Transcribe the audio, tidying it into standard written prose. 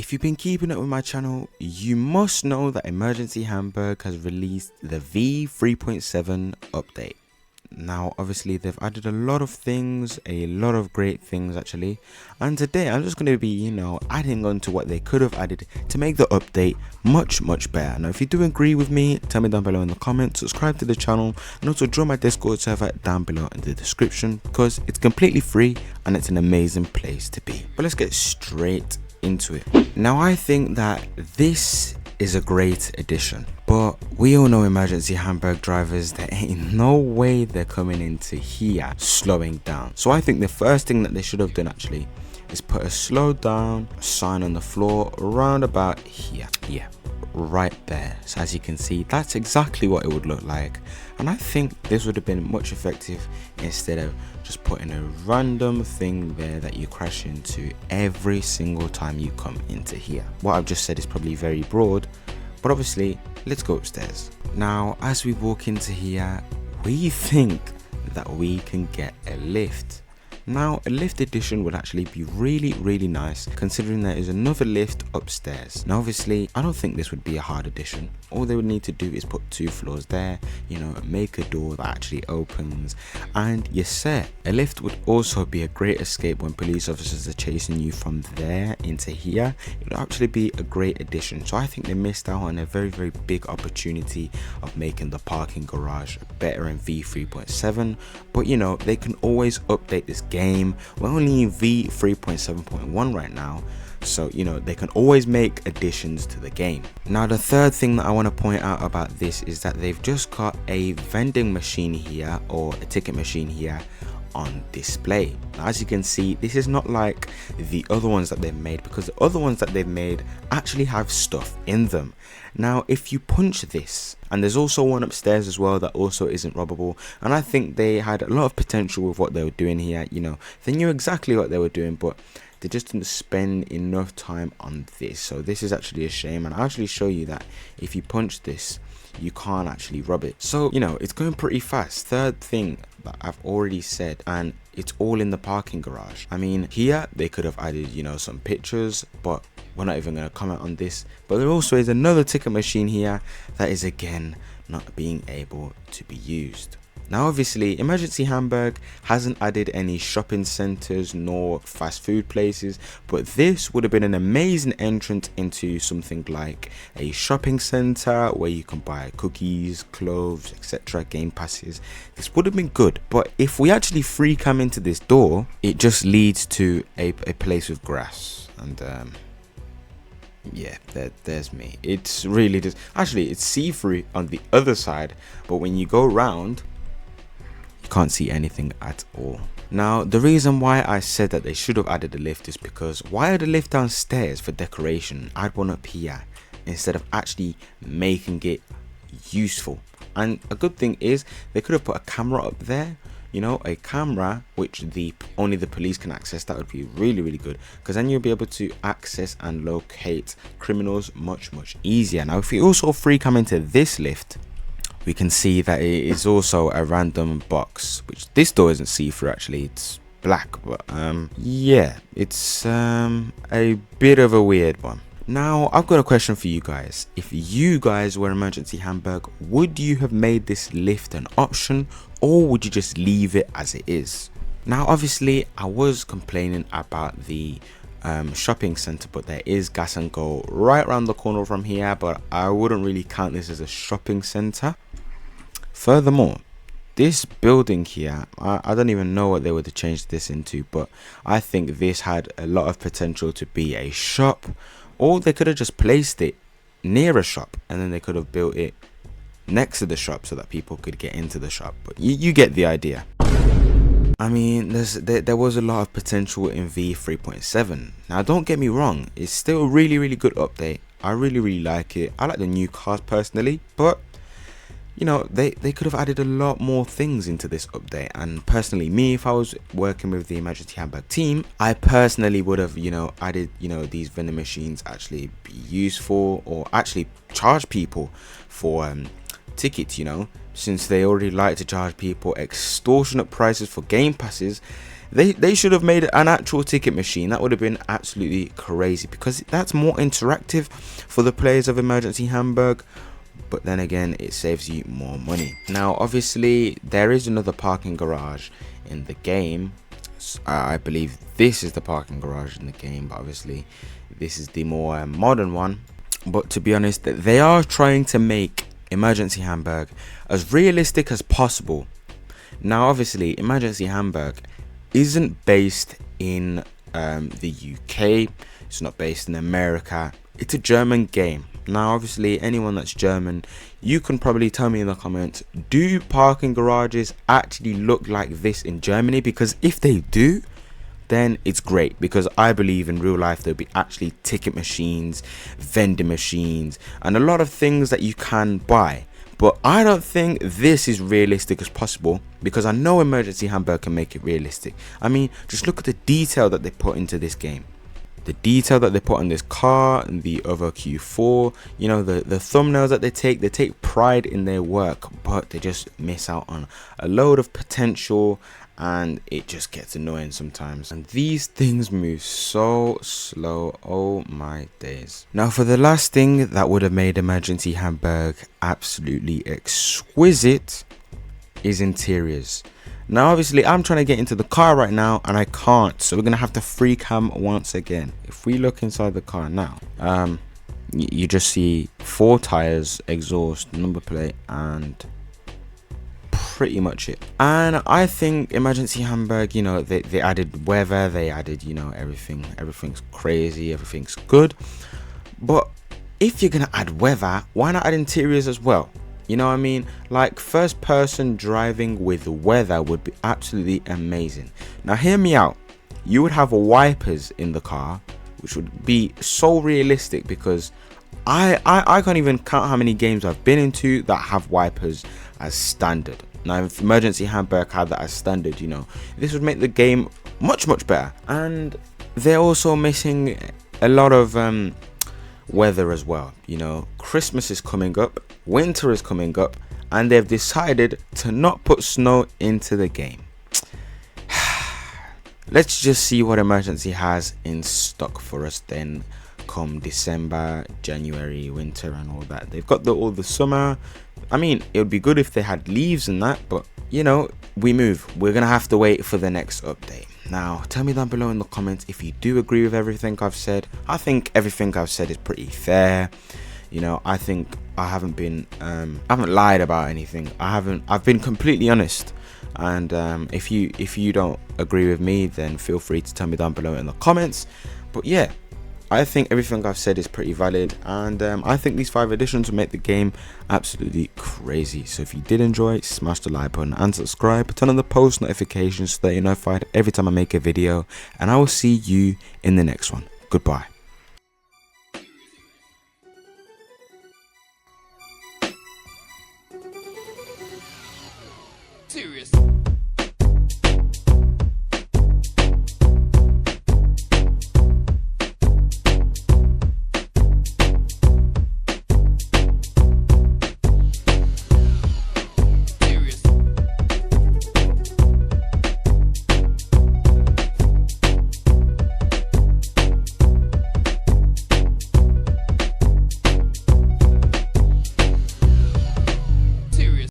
If you've been keeping up with my channel, you must know that Emergency Hamburg has released the V3.7 update. Now obviously they've added a lot of things, a lot of great things actually, and today I'm just going to be adding on to what they could have added to make the update much better. Now if you do agree with me, tell me down below in the comments, subscribe to the channel, and also join my Discord server down below in the description because it's completely free and it's an amazing place to be. But let's get straight into it. Now I think that this is a great addition, but we all know Emergency Hamburg drivers, there ain't no way they're coming into here slowing down. So I think the first thing that they should have done actually is put a slow down sign on the floor around about here. Yeah, right there. So as you can see, that's exactly what it would look like, and I think this would have been much effective instead of just putting a random thing there that you crash into every single time you come into here. What I've just said is probably very broad, but obviously let's go upstairs. Now as we walk into here, we think that we can get a lift. Now a lift addition would actually be really nice, considering there is another lift upstairs. Now obviously I don't think this would be a hard addition. All they would need to do is put 2 floors there, make a door that actually opens, and you're set. A lift would also be a great escape when police officers are chasing you from there into here. It would actually be a great addition. So I think they missed out on a very big opportunity of making the parking garage better in V3.7, but they can always update this game. We're only in V3.7.1 right now, so they can always make additions to the game. Now the third thing that I want to point out about this is that they've just got a vending machine here, or a ticket machine here, on display. Now, as you can see, this is not like the other ones that they've made, because the other ones that they've made actually have stuff in them. Now if you punch this, and there's also one upstairs as well that also isn't robbable, and I think they had a lot of potential with what they were doing here. They knew exactly what they were doing, but they just didn't spend enough time on this. So this is actually a shame, and I'll actually show you that if you punch this, you can't actually rob it. So it's going pretty fast. Third thing that I've already said, and it's all in the parking garage. I mean, here they could have added some pictures, but we're not even going to comment on this. But there also is another ticket machine here that is again not being able to be used. Now obviously Emergency Hamburg hasn't added any shopping centers nor fast food places, but this would have been an amazing entrance into something like a shopping center where you can buy cookies, clothes, etc., game passes. This would have been good, but if we actually free come into this door, it just leads to a place with grass, and yeah, there's me. It's really just, actually it's see-through on the other side, but when you go round, can't see anything at all. Now the reason why I said that they should have added a lift is because why add a lift downstairs for decoration? Add one up here instead of actually making it useful. And a good thing is they could have put a camera up there, a camera which only the police can access. That would be really good, because then you'll be able to access and locate criminals much easier. Now if you also free come into this lift, we can see that it is also a random box, which this door isn't see-through actually, it's black, but yeah, it's a bit of a weird one. Now I've got a question for you guys. If you guys were Emergency Hamburg, would you have made this lift an option, or would you just leave it as it is? Now obviously I was complaining about the shopping center, but there is Gas and Go right around the corner from here, but I wouldn't really count this as a shopping center. Furthermore, this building here, I don't even know what they would have changed this into, but I think this had a lot of potential to be a shop, or they could have just placed it near a shop and then they could have built it next to the shop so that people could get into the shop. But you get the idea. I mean, there was a lot of potential in V3.7. Now don't get me wrong, it's still a really good update. I really like it. I like the new cars personally, but they could have added a lot more things into this update. And personally, me, if I was working with the Emergency Hamburg team, I personally would have added these vending machines actually be useful, or actually charge people for tickets, since they already like to charge people extortionate prices for game passes. They should have made an actual ticket machine. That would have been absolutely crazy, because that's more interactive for the players of Emergency Hamburg. But then again, it saves you more money. Now obviously there is another parking garage in the game. I believe this is the parking garage in the game, but obviously this is the more modern one. But to be honest, they are trying to make Emergency Hamburg as realistic as possible. Now obviously Emergency Hamburg isn't based in the UK, it's not based in America, it's a German game. Now obviously anyone that's German, you can probably tell me in the comments, do parking garages actually look like this in Germany? Because if they do, then it's great, because I believe in real life there'll be actually ticket machines, vending machines, and a lot of things that you can buy. But I don't think this is realistic as possible, because I know Emergency Hamburg can make it realistic. I mean, just look at the detail that they put into this game. The detail that they put on this car and the other Q4, you know, the thumbnails that they take pride in their work, but they just miss out on a load of potential, and it just gets annoying sometimes. And these things move so slow, oh my days. Now for the last thing that would have made Emergency Hamburg absolutely exquisite is interiors. Now obviously I'm trying to get into the car right now and I can't, so we're gonna have to free cam once again. If we look inside the car now, you just see 4 tires, exhaust, number plate, and pretty much it. And I think Emergency Hamburg, you know, they added weather, they added, you know, everything's crazy, everything's good. But if you're gonna add weather, why not add interiors as well? You know what I mean? Like, first person driving with weather would be absolutely amazing. Now hear me out. You would have wipers in the car, which would be so realistic, because I can't even count how many games I've been into that have wipers as standard. Now if Emergency Hamburg had that as standard, you know, this would make the game much better. And they're also missing a lot of weather as well. You know, Christmas is coming up, winter is coming up, and they've decided to not put snow into the game. Let's just see what Emergency has in stock for us then come December, January, winter and all that. They've got all the summer. I mean, it would be good if they had leaves and that, but you know, we move. We're gonna have to wait for the next update. Now tell me down below in the comments if you do agree with everything I've said. I think everything I've said is pretty fair. You know, I think I haven't lied about anything. I've been completely honest. And if you don't agree with me, then feel free to tell me down below in the comments. But yeah, I think everything I've said is pretty valid, and I think these 5 additions will make the game absolutely crazy. So if you did enjoy, smash the like button and subscribe, turn on the post notifications so that you're notified every time I make a video, and I will see you in the next one. Goodbye.